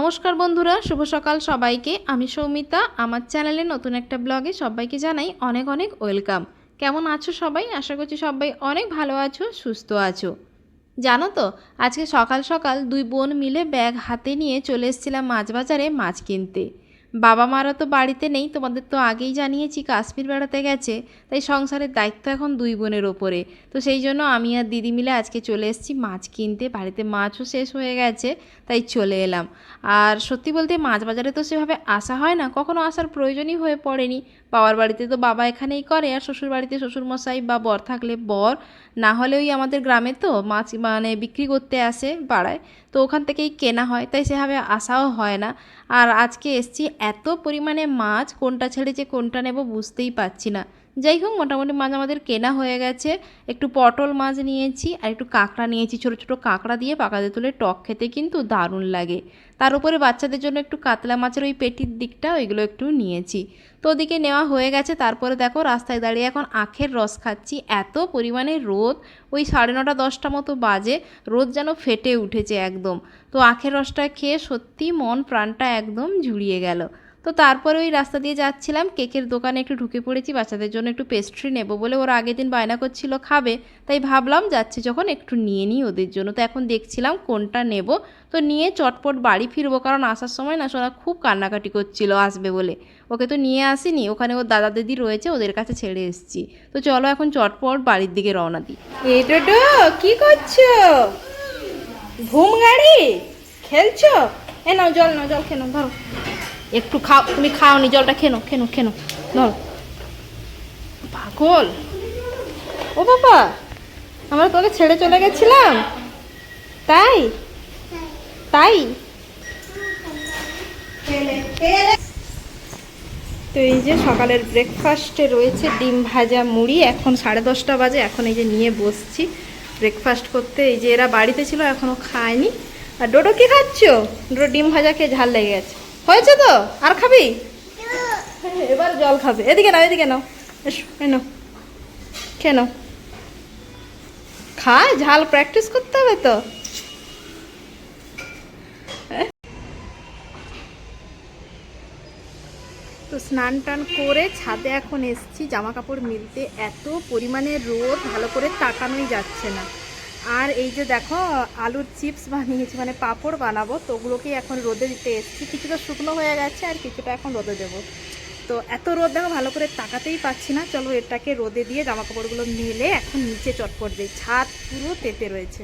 নমস্কার বন্ধুরা, শুভ সকাল সবাইকে। আমি সৌমিতা, আমার চ্যানেলে নতুন একটা ব্লগে সবাইকে জানাই অনেক অনেক ওয়েলকাম। কেমন আছো সবাই? আশা করছি সবাই অনেক ভালো আছো, সুস্থ আছো। জানো তো, আজকে সকাল সকাল দুই বোন মিলে ব্যাগ হাতে নিয়ে চলে এসেছিলাম মাছ বাজারে মাছ কিনতে। বাবা মারা তো বাড়িতে নেই, তোমাদের তো আগেই জানিয়েছি কাশ্মীর বেড়াতে গেছে, তাই সংসারের দায়িত্ব এখন দুই বোনের ওপরে। তো সেই জন্য আমি আর দিদি মিলে আজকে চলে এসেছি মাছ কিনতে। বাড়িতে মাছও শেষ হয়ে গেছে, তাই চলে এলাম। আর সত্যি বলতে মাছ বাজারে তো সেভাবে আসা হয় না, কখনো আসার প্রয়োজনই হয়ে পড়েনি। বাবার বাড়িতে তো বাবা এখানেই করে, আর শ্বশুর বাড়িতে শ্বশুরমশাই বা বর থাকলে বর, না হলে ওই আমাদের গ্রামে তো মাছ মানে বিক্রি করতে আসে পাড়ায়, তো ওখান থেকেই কেনা হয়, তাই সেভাবে আসাও হয় না। আর আজকে এসছি, এত পরিমাণে মাছ, কোনটা ছেড়ে যে কোনটা নেব বুঝতেই পারছি না। যাই হোক, মোটামুটি মাছ আমাদের কেনা হয়ে গেছে। একটু পটল মাছ নিয়েছি আর একটু কাঁকড়া নিয়েছি। ছোটো ছোটো কাঁকড়া দিয়ে পাকাতে তুলে টক খেতে কিন্তু দারুণ লাগে। তার উপরে বাচ্চাদের জন্য একটু কাতলা মাছের ওই পেটির দিকটা ওইগুলো একটু নিয়েছি। তো ওদিকে নেওয়া হয়ে গেছে। তারপরে দেখো রাস্তায় দাঁড়িয়ে এখন আখের রস খাচ্ছি। এত পরিমাণে রোদ, ওই 9:30 10টা মতো বাজে, রোদ যেন ফেটে উঠেছে একদম। তো আখের রসটা খেয়ে সত্যি মন প্রাণটা একদম জুড়িয়ে গেল। তো তারপরে ওই রাস্তা দিয়ে যাচ্ছিলাম, কেকের দোকানে একটু ঢুকে পড়েছি, বাচ্চাদের জন্য একটু পেস্ট্রি নেব বলে। ওরা আগের দিন বায়না করছিল খাবে, তাই ভাবলাম যাচ্ছি যখন একটু নিয়ে নিই ওদের জন্য। তো এখন দেখছিলাম কোনটা নেব, তো নিয়ে চটপট বাড়ি ফিরবো, কারণ আসার সময় না সোনা খুব কান্নাকাটি করছিল আসবে বলে। ওকে তো নিয়ে আসিনি, ওখানে ওর দাদা দিদি রয়েছে, ওদের কাছে ছেড়ে এসেছি। তো চলো এখন চটপট বাড়ির দিকে রওনা দিই। এই টোটো কি করছো? ঘুম গাড়ি খেলছো? এ নাও জল, নাও জল খেনো, ধরো একটু খাও, তুমি খাওনি জলটা, খেনো খেনো খেনো, ধরো। পাগল। ও বাবা, আমরা তোকে ছেড়ে চলে গেছিলাম, তাই তাই তো এই যে সকালের ব্রেকফাস্টে রয়েছে ডিম ভাজা মুড়ি। এখন 10:30 বাজে, এখন এই যে নিয়ে বসছি ব্রেকফাস্ট করতে। এই যে এরা বাড়িতে ছিল, এখনও খায়নি। আর ডোডো কি খাচ্ছ? ডোডো ডিম ভাজা খেয়ে ঝাল লেগে গেছে। হয়েছে তো? আর খাবি? এবার জল খাবে। এদিকে নাও, এদিকে নাও, এসো, নাও খেয়ে নাও। খায়, ঝাল প্র্যাকটিস করতে হবে তো। তো স্নান টান করে ছাদে এখন এসছি জামা কাপড় মিলতে। এত পরিমাণে রোদ, ভালো করে তাকানোই যাচ্ছে না। আর এই যে দেখো আলুর চিপস বানিয়েছি, মানে পাঁপড় বানাবো, তো ওগুলোকেই এখন রোদে দিতে এসছি। কিছুটা শুকনো হয়ে গেছে আর কিছুটা এখন রোদে দেবো। তো এত রোদ দেখো, ভালো করে তাকাতেই পাচ্ছি না। চলো এটাকে রোদে দিয়ে জামা কাপড়গুলো মেলে এখন নিচে চটপট দিই। ছাদ পুরো তেতে রয়েছে।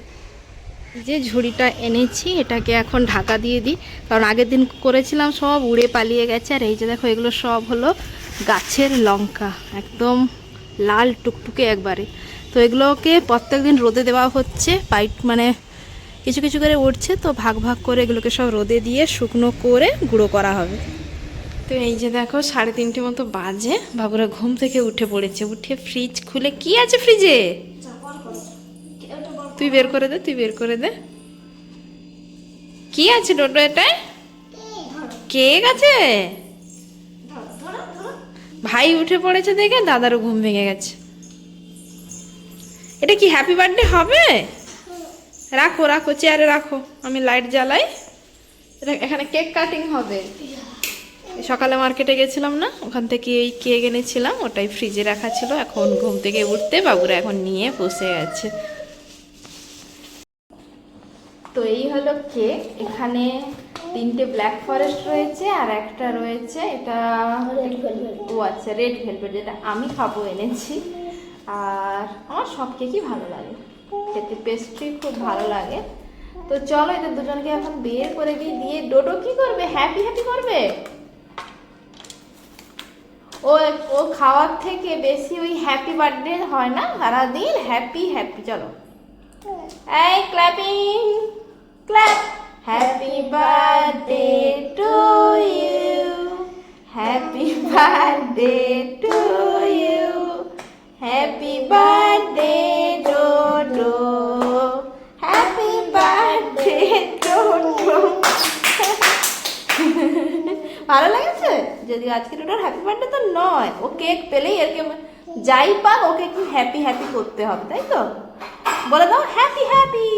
যে ঝুড়িটা এনেছি এটাকে এখন ঢাকা দিয়ে দিই, কারণ আগের দিন করেছিলাম সব উড়ে পালিয়ে গেছে। আর এই যে দেখো এগুলো সব হলো গাছের লঙ্কা, একদম লাল টুকটুকে একবারে। তো এগুলোকে প্রত্যেক দিন রোদে দেওয়া হচ্ছে, পাইট মানে কিছু কিছু করে উঠছে, তো ভাগ ভাগ করে এগুলোকে সব রোদে দিয়ে শুকনো করে গুঁড়ো করা হবে। তো এই যে দেখো 3:30 মতো বাজে, বাবুরা ঘুম থেকে উঠে পড়েছে। উঠে ফ্রিজ খুলে, কি আছে ফ্রিজে? তুই বের করে দে, তুই বের করে দে। কি আছে ডোডো এটায়? কেক আছে? ভাই উঠে পড়েছে দেখে দাদারও ঘুম ভেঙে গেছে। এটা কি হ্যাপি বার্থডে হবে? রাখো রাখো, চেয়ারে রাখো, আমি লাইট জ্বালাই। এখানে কেক কাটিং হবে। সকালে মার্কেটে গেছিলাম না, ওখান থেকে এই কেক এনেছিলাম, ওটাই ফ্রিজে রাখা ছিল। এখন ঘুম থেকে উঠতে বাবুরা এখন নিয়ে বসে আছে। তো এই হলো কেক। এখানে 3টে ব্ল্যাক ফরেস্ট রয়েছে আর একটা রয়েছে এটা ও আচ্ছা রেড ভেলভেট, যেটা আমি খাবো এনেছি। আর আমার সব কেকই ভালো লাগে খেতে, পেস্ট্রি খুব ভালো লাগে। তো চলো এদের দুজনকে এখন বের করে দিয়ে ডোডো কি করবে? হ্যাপি হ্যাপি করবে। ও ও খাওয়ার থেকে বেশি ওই হ্যাপি বার্থডে হয় না সারাদিন, হ্যাপি হ্যাপি। চলো এই clapping, clap. Happy birthday to you. Happy birthday to you. Happy birthday Dodo. Happy birthday Dodo. ভালো লেগেছে? যদি আজকে ডোডোর হ্যাপি বার্থডে তো নয়, ও কেক পেলেই আর কি যাই পাক ওকে একটু হ্যাপি হ্যাপি করতে হবে, তাই তো? বলে দাও হ্যাপি হ্যাপি,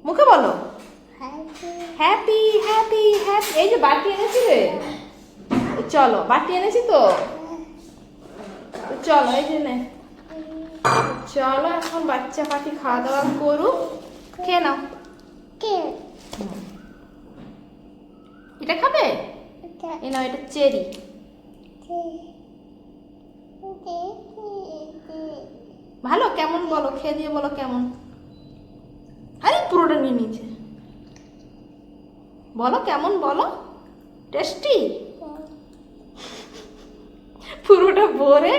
মুখে বলো হ্যাপি হ্যাপি হ্যাপি। এই যে বাটি এনেছি রে, চলো বাটি এনেছি তো, চলো এই যে নে, চলো এখন বাচ্চা পাটি খাওয়া দাওয়া করুক। খেয়ে নাও। এটা খাবে? এই নাও, এটা চেরি। ভালো? কেমন বলো, খেয়ে দিয়ে বলো কেমন। আরে পুরোটা নিয়ে নিয়েছে, বলো কেমন, বলো। টেস্টি? পুরোটা ভরে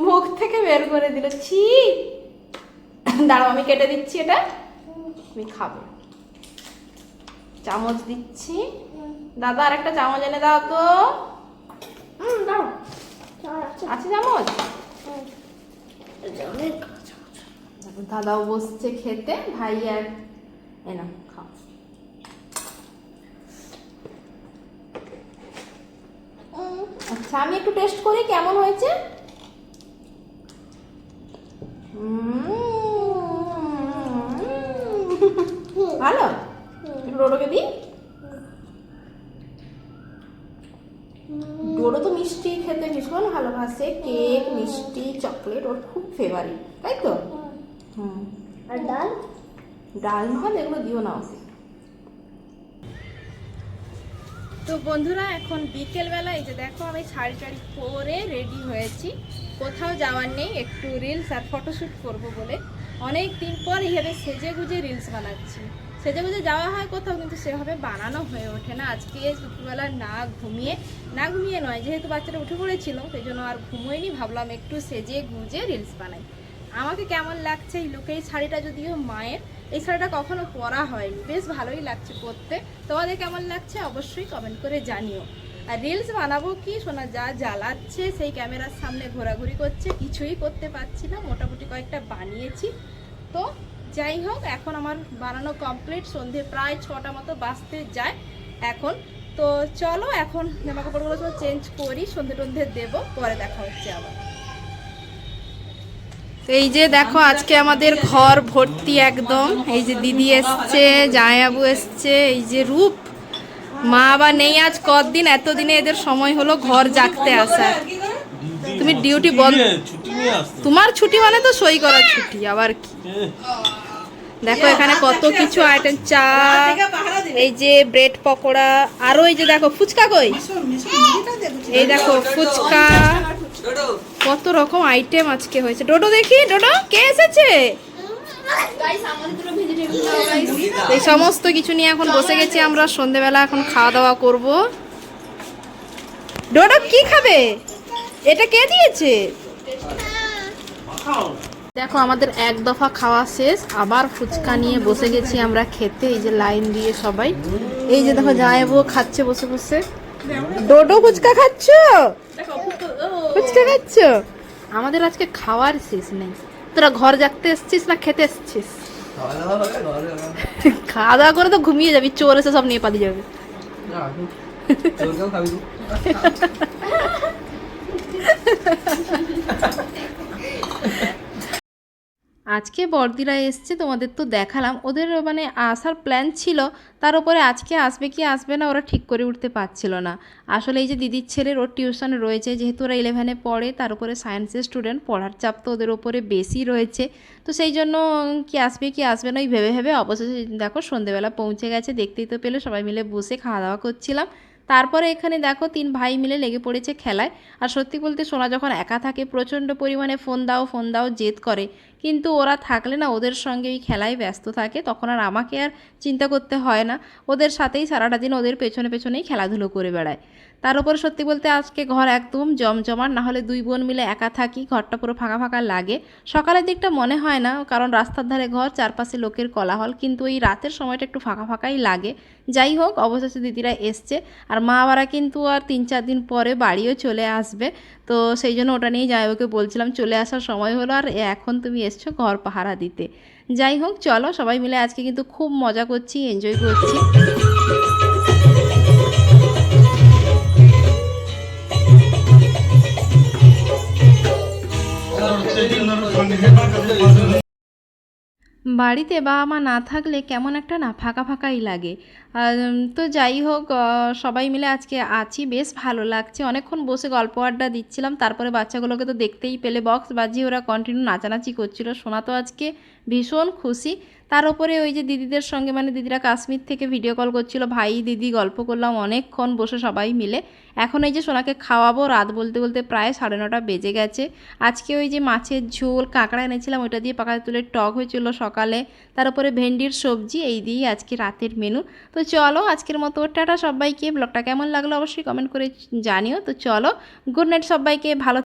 মুখ থেকে বের করে দিল, ছি। দাঁড়াও আমি কেটে দিচ্ছি, এটা তুমি খাবে। চামচ দিচ্ছি, দাদা আর একটা চামচ এনে দাও তো। দাও, আছে চামচ? দাদাও বসছে খেতে, ভাই আর এনা খাও। আচ্ছা আমি একটু টেস্ট করি কেমন হয়েছে। ভালো? ডোডোকে দিই। ডোডো তো মিষ্টি খেতে ভীষণ ভালোবাসে, কেক মিষ্টি চকলেট ওর খুব ফেভারিট, তাই তো? আর ডাল? ডাল ভাত এগুলো দিও না ওকে। তো বন্ধুরা এখন বিকেলবেলা, এই যে দেখো আমি শাড়ি টাড়ি পরে রেডি হয়েছি, কোথাও যাওয়ার নেই, একটু রিলস আর ফটোশ্যুট করব বলে অনেক দিন পর এইভাবে সেজে গুজে রিলস বানাচ্ছি। সেজে গুজে যাওয়া হয় কোথাও, কিন্তু সেভাবে বানানো হয়ে ওঠে না। আজকে দুপুরবেলা না ঘুমিয়ে নয়, যেহেতু বাচ্চাটা উঠে পড়েছিল সেই জন্য আর ঘুমোয়নি, ভাবলাম একটু সেজে গুজে রিলস বানাই। আমাকে কেমন লাগছে এই লুকে, এই শাড়িটা যদিও মায়ের, এই শাড়িটা কখনো পরা হয়নি, বেশ ভালোই লাগছে পরতে। তোমাদের কেমন লাগছে অবশ্যই কমেন্ট করে জানিও। আর রিলস বানাবো কি, শোনা যা জ্বালাচ্ছে, সেই ক্যামেরার সামনে ঘোরাঘুরি করছে, কিছুই করতে পারছি না। মোটামুটি কয়েকটা বানিয়েছি। তো যাই হোক, এখন আমার বানানো কমপ্লিট, সন্ধে প্রায় 6টা মতো বাজতে যায় এখন। তো চলো এখন জামা কাপড়গুলো সব চেঞ্জ করি, সন্ধে টন্ধে দেবো, পরে দেখা হচ্ছে আবার। এই যে দেখো আজকে আমাদের ঘর ভর্তি একদম, এই যে দিদি এসছে, জামাইবাবু এসছে, এই যে রূপ, মা আবার নেই আজ কতদিন, এতদিনে এদের সময় হলো ঘর জাগতে আসা। তুমি ডিউটি বন্ধ, তোমার ছুটি মানে তো সই করার ছুটি, আবার কি। দেখো এখানে কত কিছু আইটেম, চা, এই যে ব্রেড পকোড়া, আরো এই যে দেখো ফুচকা, কই এই দেখো ফুচকা, কত রকম আইটেম আজকে হয়েছে। ডোডো দেখি, ডোডো কে এসেছে? এই সমস্ত কিছু নিয়ে এখন বসে গেছি আমরা, সন্ধেবেলা এখন খাওয়া দাওয়া করব। ডোডো কি খাবে? এটা কে দিয়েছে? দেখো আমাদের এক দফা খাওয়া শেষ, আবার ফুচকা নিয়ে বসে গেছি আমরা খেতে, এই যে লাইন দিয়ে সবাই। এই যে দেখো জামাইবাবু খাচ্ছে বসে বসে। ডোডো ফুচকা খাচ্ছ? ফুচকা খাচ্ছ? আমাদের আজকে খাওয়ার শেষ নেই। তোরা ঘর জাগতে এসছিস না খেতে এসছিস? খাওয়া দাওয়া করে তো ঘুমিয়ে যাবি, চোর এসে সব নিয়ে পালিয়ে যাবে। আজকে বর্দিরা এসছে, তোমাদের তো দেখালাম, ওদের মানে আসার প্ল্যান ছিল, তার উপরে আজকে আসবে কি আসবে না ওরা ঠিক করে উঠতে পারছিল না। আসলে এই যে দিদির ছেলের ওর টিউশন রয়েছে, যেহেতু ওরা 11-এ পড়ে, তার উপরে সায়েন্সের স্টুডেন্ট, পড়ার চাপ তো ওদের ওপরে বেশি রয়েছে। তো সেই জন্য কি আসবে কি আসবে না ওই ভেবে ভেবে অবশেষে দেখো সন্ধেবেলা পৌঁছে গেছে, দেখতেই তো পেলে, সবাই মিলে বসে খাওয়া দাওয়া করছিলাম। তারপরে এখানে দেখো 3 ভাই মিলে লেগে পড়েছে খেলায়। আর সত্যি বলতে সোনা যখন একা থাকে প্রচণ্ড পরিমাণে ফোন দাও জেদ করে, কিন্তু ওরা থাকলে না ওদের সঙ্গে ওই খেলায় ব্যস্ত থাকে, তখন আর আমাকে আর চিন্তা করতে হয় না, ওদের সাথেই সারাটা দিন ওদের পেছনেই খেলাধুলো করে বেড়ায়। তার উপর সত্যি বলতে আজকে ঘর একদম জমজমাট, না হলে 2 বোন মিলে একা থাকি, ঘরটা পুরো ফাঁকা ফাঁকা লাগে। সকালের দিকটা মনে হয় না, কারণ রাস্তার ধারে ঘর, চারপাশে লোকের কোলাহল, কিন্তু এই রাতের সময়টা একটু ফাঁকা ফাঁকাই লাগে। যাই হোক অবশেষে দিদিরা এসছে, আর মা বাবারা কিন্তু আর 3-4 দিন পরে বাড়িও চলে আসবে। তো সেই জন্য ওটা নিয়েই জামাইবাবুকে বলছিলাম চলে আসার সময় হলো, আর এখন তুমি এসছো ঘর পাহারা দিতে। যাই হোক চলো সবাই মিলে আজকে কিন্তু খুব মজা করছি, এনজয় করছি। বাড়িতে বাবা মা না থাকলে কেমন একটা না ফাঁকা ফাঁকাই লাগে। তো যাই হোক, সবাই মিলে আজকে আছি, বেশ ভালো লাগছে। অনেকক্ষণ বসে গল্প আড্ডা দিচ্ছিলাম, তারপরে বাচ্চাগুলোকে তো দেখতেই পেলে, বক্স বাজিয়ে ওরা কন্টিনিউ নাচানাচি করছিল। সোনা তো আজকে ভীষণ খুশি। তার উপরে ওই যে দিদিদের সঙ্গে, মানে দিদিরা কাশ্মীর থেকে ভিডিও কল করছিল, ভাই দিদি গল্প করলাম অনেকক্ষণ বসে সবাই মিলে। এখন এই যে সোনাকে খাওয়াবো, রাত বলতে বলতে প্রায় 9:30 বেজে গেছে। আজকে ওই যে মাছের ঝোল, কাঁকড়া এনেছিলাম, ওইটা দিয়ে পাকা তুলে টক হয়েছিল সকালে, তার উপরে ভেন্ডির সবজি, এই দিয়েই আজকে রাতের মেনু। তো চলো আজকের মতো টাটা সবাইকে। ব্লগটা কেমন লাগলো অবশ্যই কমেন্ট করে জানিও। তো চলো, গুড নাইট সবাইকে, ভালো